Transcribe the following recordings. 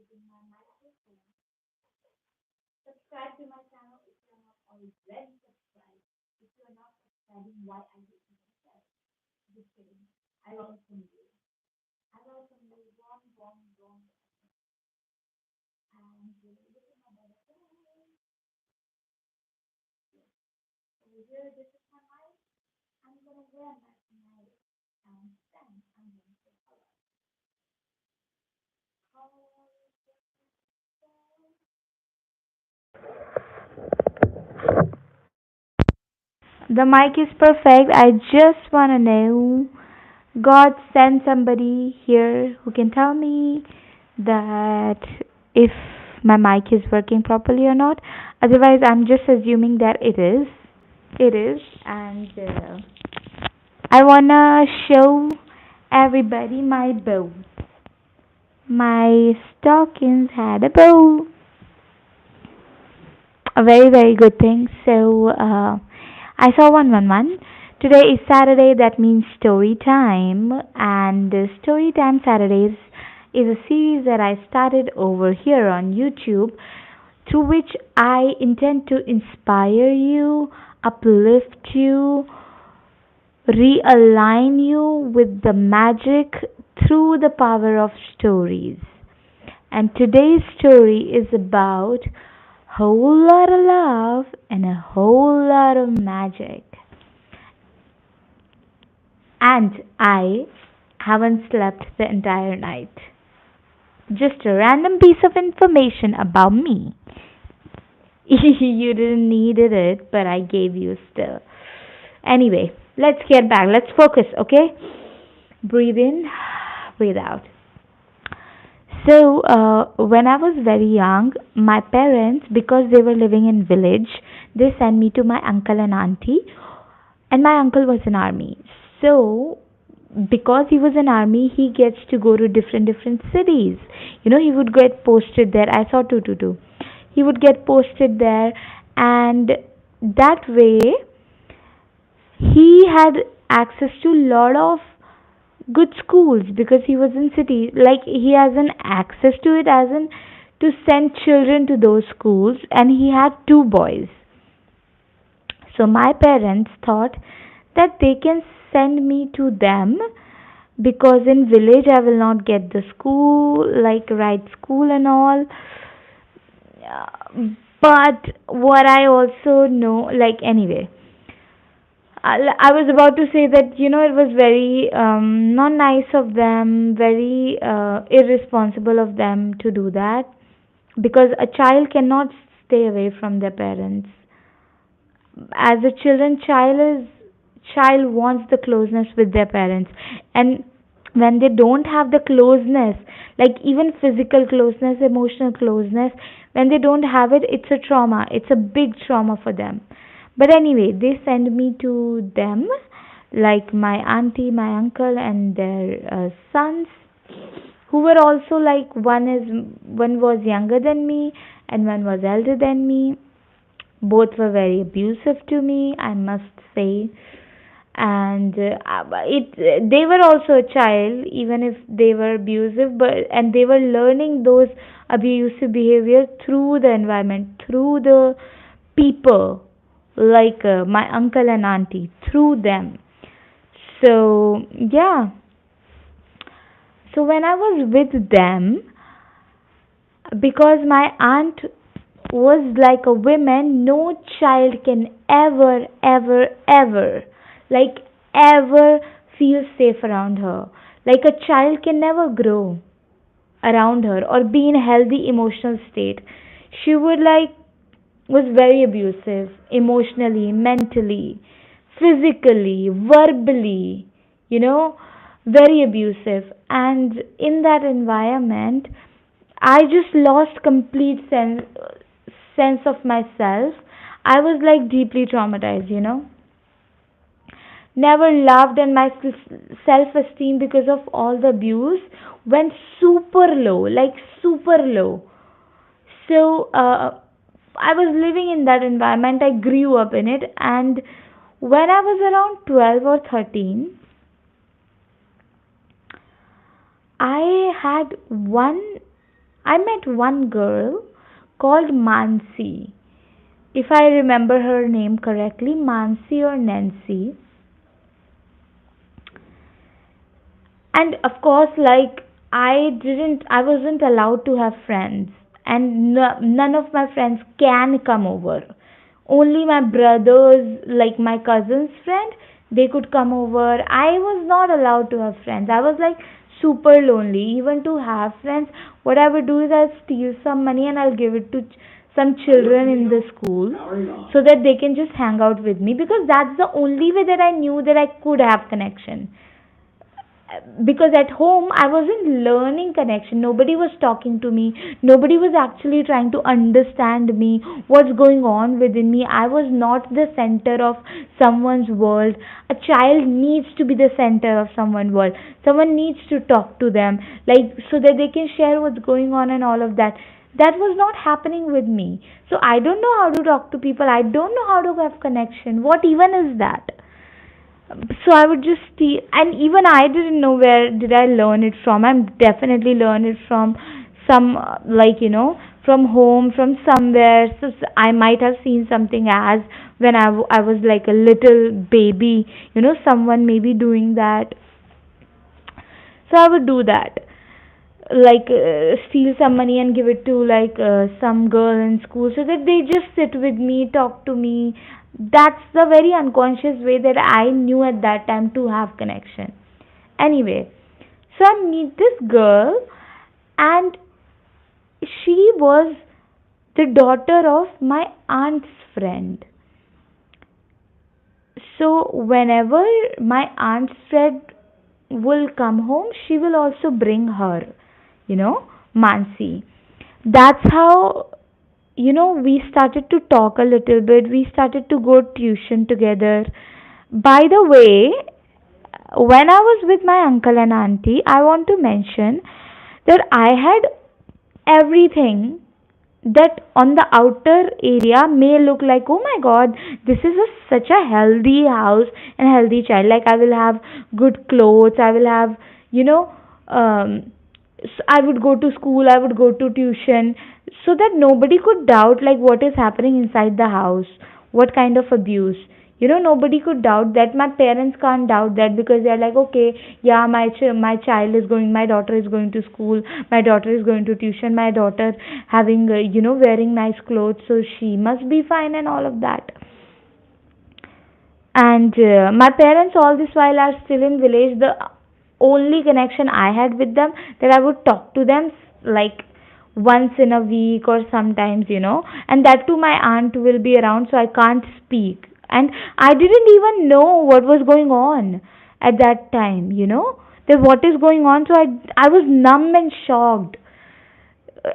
giving my microphone. Subscribe to my channel if you're not already subscribed. If you're not subscribing, why are you even there? Just kidding. I welcome you. I welcome you warm, warm, warm. And you're looking at my better. Over here, this is my mic. I'm gonna wear my mic. And then I'm going to the mic is perfect. I just want to know, God send somebody here who can tell me that if my mic is working properly or not. Otherwise, I'm just assuming that it is. It is. And I want to show everybody my bow. My stockings had a bow. A very, very good thing. So, I saw 111. Today is Saturday, that means story time. And Story Time Saturdays is a series that I started over here on YouTube, through which I intend to inspire you, uplift you, realign you with the magic through the power of stories. And today's story is about whole lot of love and a whole lot of magic. And I haven't slept the entire night. Just a random piece of information about me. You didn't needed it, but I gave you still. Anyway, let's get back. Let's focus, okay? Breathe in, breathe out. So, when I was very young, my parents, because they were living in village, they sent me to my uncle and auntie, and my uncle was in army. So, because he was in army, he gets to go to different cities. He would get posted there. I saw 222. He would get posted there, and that way he had access to lot of good schools because he was in city. Like he has an access to it, as in to send children to those schools, and he had two boys. So my parents thought that they can send me to them because in village I will not get the school, like right school and all. But what I also know, like anyway, I was about to say that it was very not nice of them, very irresponsible of them to do that, because a child cannot stay away from their parents. As a child wants the closeness with their parents, and when they don't have the closeness, like even physical closeness, emotional closeness, when they don't have it, it's a trauma, it's a big trauma for them. But anyway, they send me to them, like my auntie, my uncle, and their sons, who were also like, one was younger than me and one was elder than me. Both were very abusive to me, I must say. And it they were also a child, even if they were abusive, but and they were learning those abusive behavior through the environment, through the people, like my uncle and auntie, through them. So yeah, so when I was with them, because my aunt was like a woman, no child can ever, like ever feel safe around her. Like a child can never grow around her or be in a healthy emotional state. She would like was very abusive emotionally, mentally, physically, verbally, you know, very abusive. And in that environment, I just lost complete sense of myself. I was like deeply traumatized. Never loved, and my self esteem, because of all the abuse, went super low, like super low. So I was living in that environment. I grew up in it, and when I was around 12 or 13, I had one I met one girl called Mansi. If I remember her name correctly, Mansi or Nancy. And of course, like, I wasn't allowed to have friends, and none of my friends can come over. Only my brothers, like my cousin's friend, they could come over. I was not allowed to have friends. I was like super lonely. Even to have friends, what I would do is I'll steal some money and I'll give it to some children in the school so that they can just hang out with me, because that's the only way that I knew that I could have connection. Because at home I wasn't learning connection. Nobody was talking to me. Nobody was actually trying to understand me, what's going on within me. I was not the center of someone's world. A child needs to be the center of someone's world. Someone needs to talk to them, like, so that they can share what's going on and all of that. That was not happening with me. So I don't know how to talk to people. I don't know how to have connection. What even is that? So I would just see, and even I didn't know where did I learn it from. I'm definitely learned it from some, like, from home, from somewhere. So I might have seen something as when I was like a little baby, someone maybe doing that. So I would do that, like, steal some money and give it to, like, some girl in school, so that they just sit with me, talk to me. That's the very unconscious way that I knew at that time to have connection. Anyway, so I meet this girl, and she was the daughter of my aunt's friend. So whenever my aunt's friend will come home, she will also bring her, Mansi. That's how, we started to talk a little bit. We started to go tuition together. By the way, when I was with my uncle and auntie, I want to mention that I had everything that on the outer area may look like, oh my god, this is such a healthy house and healthy child. Like, I will have good clothes, I will have, you know um, I would go to school, I would go to tuition, so that nobody could doubt, like, what is happening inside the house, what kind of abuse. Nobody could doubt that. My parents can't doubt that, because they're like, okay, yeah, my child is going, my daughter is going to school, my daughter is going to tuition, my daughter having, wearing nice clothes, so she must be fine and all of that. And my parents all this while are still in village. The only connection I had with them, that I would talk to them, like, once in a week or sometimes, and that too my aunt will be around, so I can't speak. And I didn't even know what was going on at that time, that what is going on. So I was numb and shocked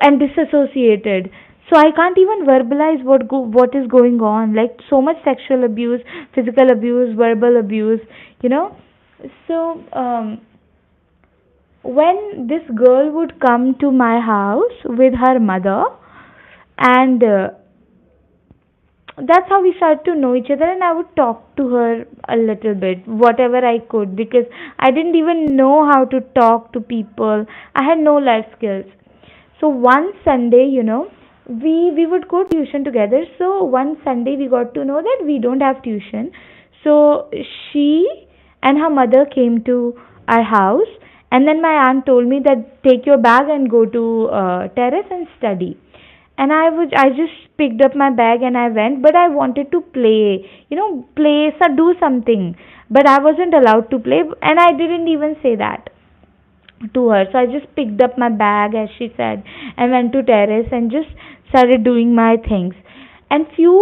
and disassociated. So I can't even verbalize what is going on. Like, so much sexual abuse, physical abuse, verbal abuse, you know. So when this girl would come to my house with her mother, and that's how we started to know each other, and I would talk to her a little bit, whatever I could, because I didn't even know how to talk to people. I had no life skills. So one Sunday, we would go tuition together. So one Sunday we got to know that we don't have tuition. So she and her mother came to our house, and then my aunt told me that take your bag and go to terrace and study. And I just picked up my bag and I went, but I wanted to play, play, so do something, but I wasn't allowed to play, and I didn't even say that to her. So I just picked up my bag, as she said, and went to terrace and just started doing my things. And few,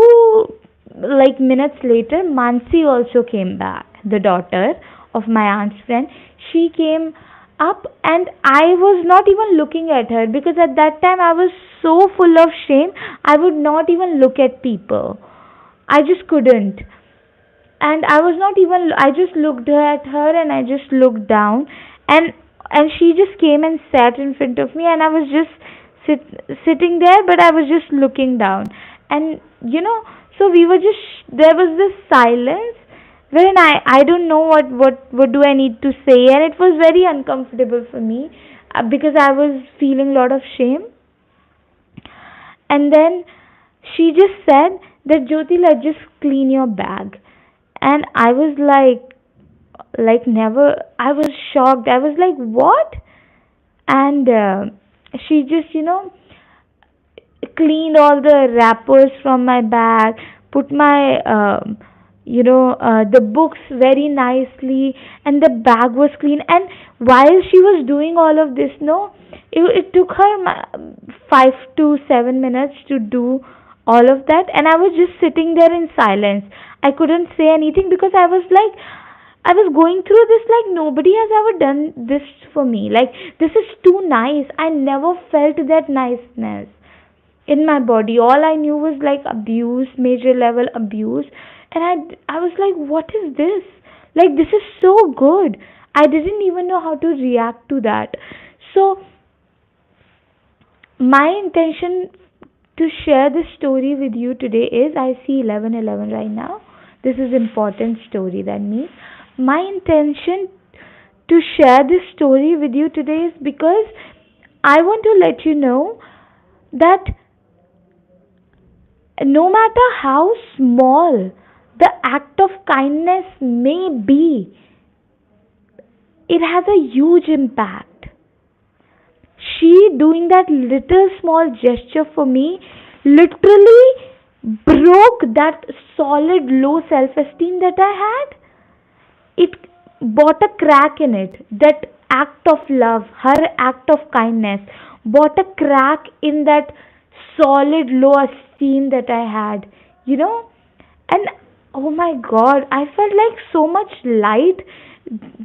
like, minutes later, Mansi also came back, the daughter of my aunt's friend. She came up, and I was not even looking at her, because at that time I was so full of shame. I would not even look at people. I just couldn't. And I was not even, I just looked at her and I just looked down, and she just came and sat in front of me, and I was just sitting there, but I was just looking down. And so we were just, there was this silence, wherein I don't know what do I need to say, and it was very uncomfortable for me, because I was feeling a lot of shame. And then she just said that, Jyoti, let's just clean your bag. And I was like never, I was shocked. I was like, what? And she just, cleaned all the wrappers from my bag, put my the books very nicely, and the bag was clean. And while she was doing all of this, no, it took her 5 to 7 minutes to do all of that, and I was just sitting there in silence. I couldn't say anything because I was going through this like nobody has ever done this for me. Like, this is too nice. I never felt that niceness in my body. All I knew was like abuse, major level abuse. And I was like, what is this? Like, this is so good. I didn't even know how to react to that. So my intention to share this story with you today is, I see 11:11 right now. This is important story. That means my intention to share this story with you today is because I want to let you know that no matter how small the act of kindness may be, it has a huge impact. She doing that little small gesture for me literally broke that solid low self esteem that I had. It bought a crack in it. That act of love, her act of kindness, bought a crack in that solid low esteem that I had, you know? And oh my god, I felt like so much light.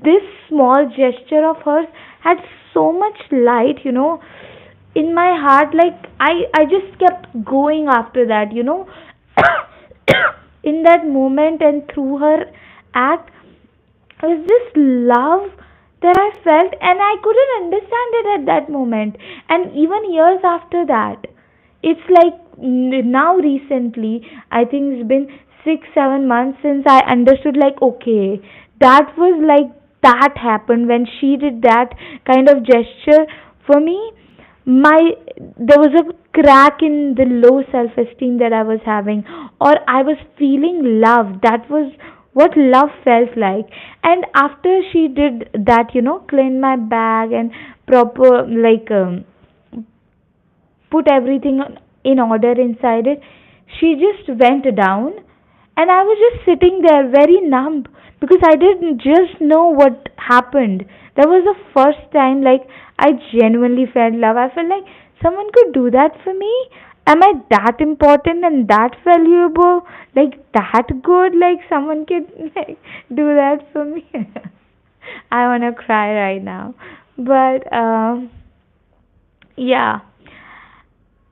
This small gesture of hers had so much light, in my heart. Like, I just kept going after that, in that moment. And through her act was this love that I felt, and I couldn't understand it at that moment. And even years after that, it's like now recently, I think it's been 6 7 months since I understood, like, okay, that was like, that happened when she did that kind of gesture for me. My There was a crack in the low self esteem that I was having, or I was feeling love. That was what love felt like. And after she did that, clean my bag and proper, like, put everything in order inside it, she just went down, and I was just sitting there very numb because I didn't just know what happened. That was the first time, like, I genuinely felt love. I felt like someone could do that for me. Am I that important and that valuable? Like, that good? Like, someone could like do that for me? I wanna cry right now. But yeah.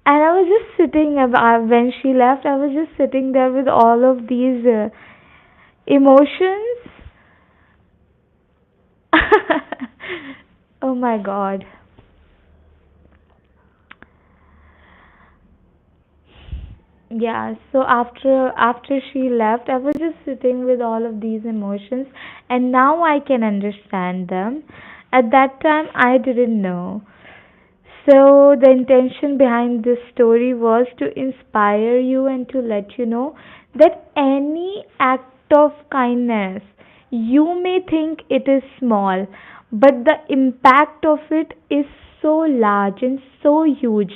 And I was just sitting, when she left, I was just sitting there with all of these emotions. Oh my god. Yeah, so after she left, I was just sitting with all of these emotions, and now I can understand them. At that time, I didn't know. So, the intention behind this story was to inspire you and to let you know that any act of kindness, you may think it is small, but the impact of it is so large and so huge.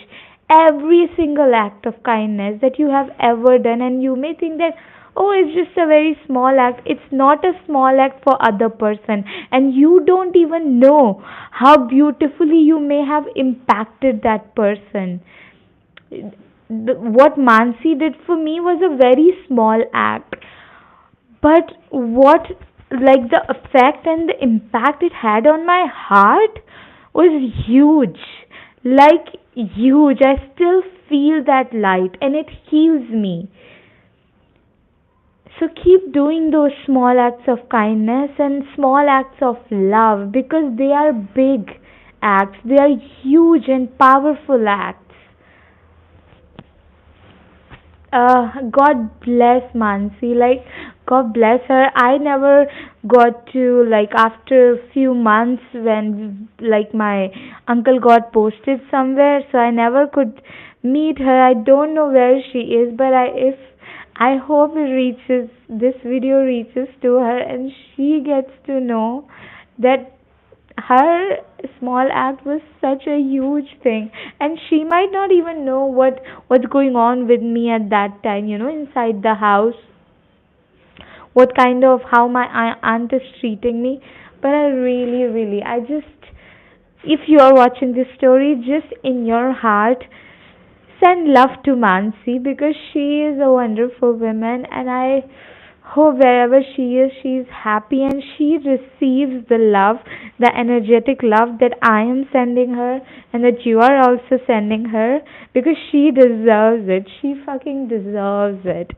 Every single act of kindness that you have ever done, and you may think that, oh, it's just a very small act. It's not a small act for other person, and you don't even know how beautifully you may have impacted that person. What Mansi did for me was a very small act, but what, like, the effect and the impact it had on my heart was huge. Like, huge. I still feel that light, and it heals me. So keep doing those small acts of kindness and small acts of love, because they are big acts, they are huge and powerful acts. God bless Mansi. Like, God bless her. I never got to, like, after a few months, when, like, my uncle got posted somewhere, so I never could meet her. I don't know where she is, but if I hope it reaches this video reaches to her and she gets to know that her small act was such a huge thing, and she might not even know what's going on with me at that time, inside the house, what kind of how my aunt is treating me. But I really, really, I just, if you are watching this story, just in your heart, send love to Mansi because she is a wonderful woman, and I hope wherever she is, she is happy and she receives the love, the energetic love that I am sending her and that you are also sending her, because she deserves it. She fucking deserves it.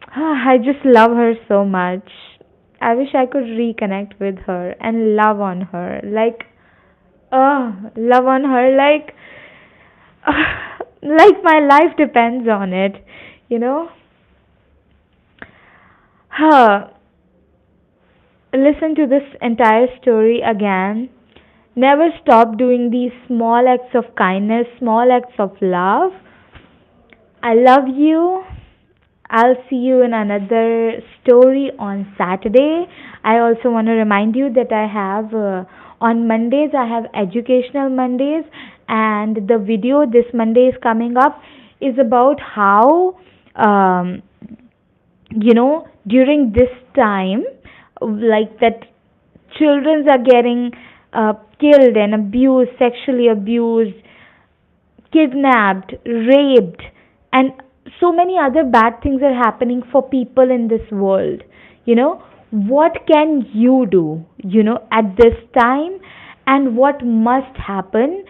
I just love her so much. I wish I could reconnect with her and love on her. Like, love on her like my life depends on it, you know? Huh. Listen to this entire story again. Never stop doing these small acts of kindness, small acts of love. I love you. I'll see you in another story on Saturday. I also want to remind you that I have on Mondays, I have educational Mondays, and the video this Monday is coming up is about how um, during this time, like that, children are getting killed and abused, sexually abused, kidnapped, raped, and so many other bad things are happening for people in this world. What can you do, at this time, and what must happen?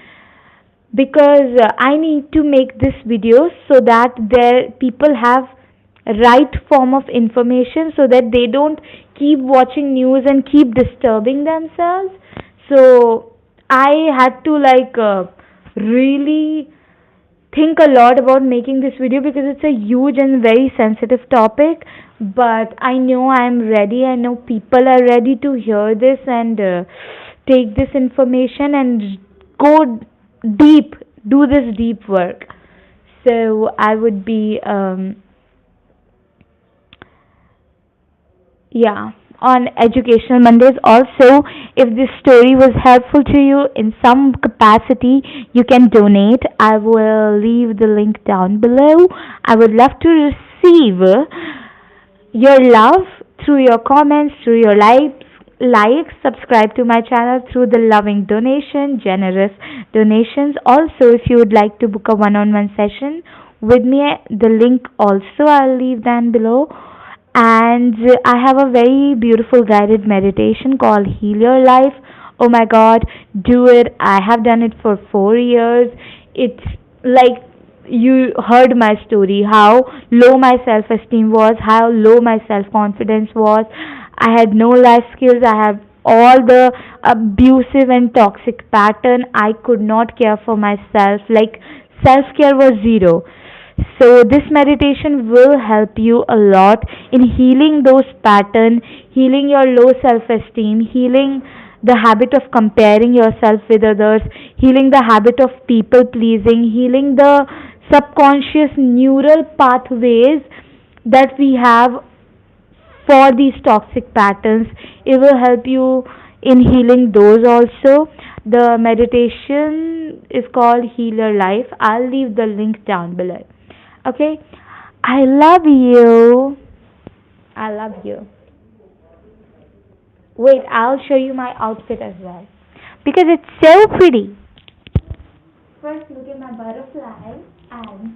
Because I need to make this video so that there people have right form of information, so that they don't keep watching news and keep disturbing themselves. So I had to really think a lot about making this video because it's a huge and very sensitive topic. But I know I'm ready. I know people are ready to hear this and take this information and go deep, do this deep work. So I would be yeah, on educational Mondays. Also, if this story was helpful to you in some capacity, you can donate. I will leave the link down below. I would love to receive your love through your comments, through your likes, subscribe to my channel through the loving donation, generous donations. Also, if you would like to book a one-on-one session with me, the link also I'll leave down below. And I have a very beautiful guided meditation called Heal Your Life. Oh my god, do it. I have done it for 4 years. It's like, you heard my story, how low my self esteem was, how low my self confidence was. I had no life skills. I have all the abusive and toxic pattern. I could not care for myself. Like, self care was zero. So this meditation will help you a lot in healing those patterns, healing your low self-esteem, healing the habit of comparing yourself with others, healing the habit of people pleasing, healing the subconscious neural pathways that we have for these toxic patterns. It will help you in healing those also. The meditation is called Heal Your Life. I'll leave the link down below. Okay? I love you. I love you. Wait, I'll show you my outfit as well. Because it's so pretty. First, look at my butterfly and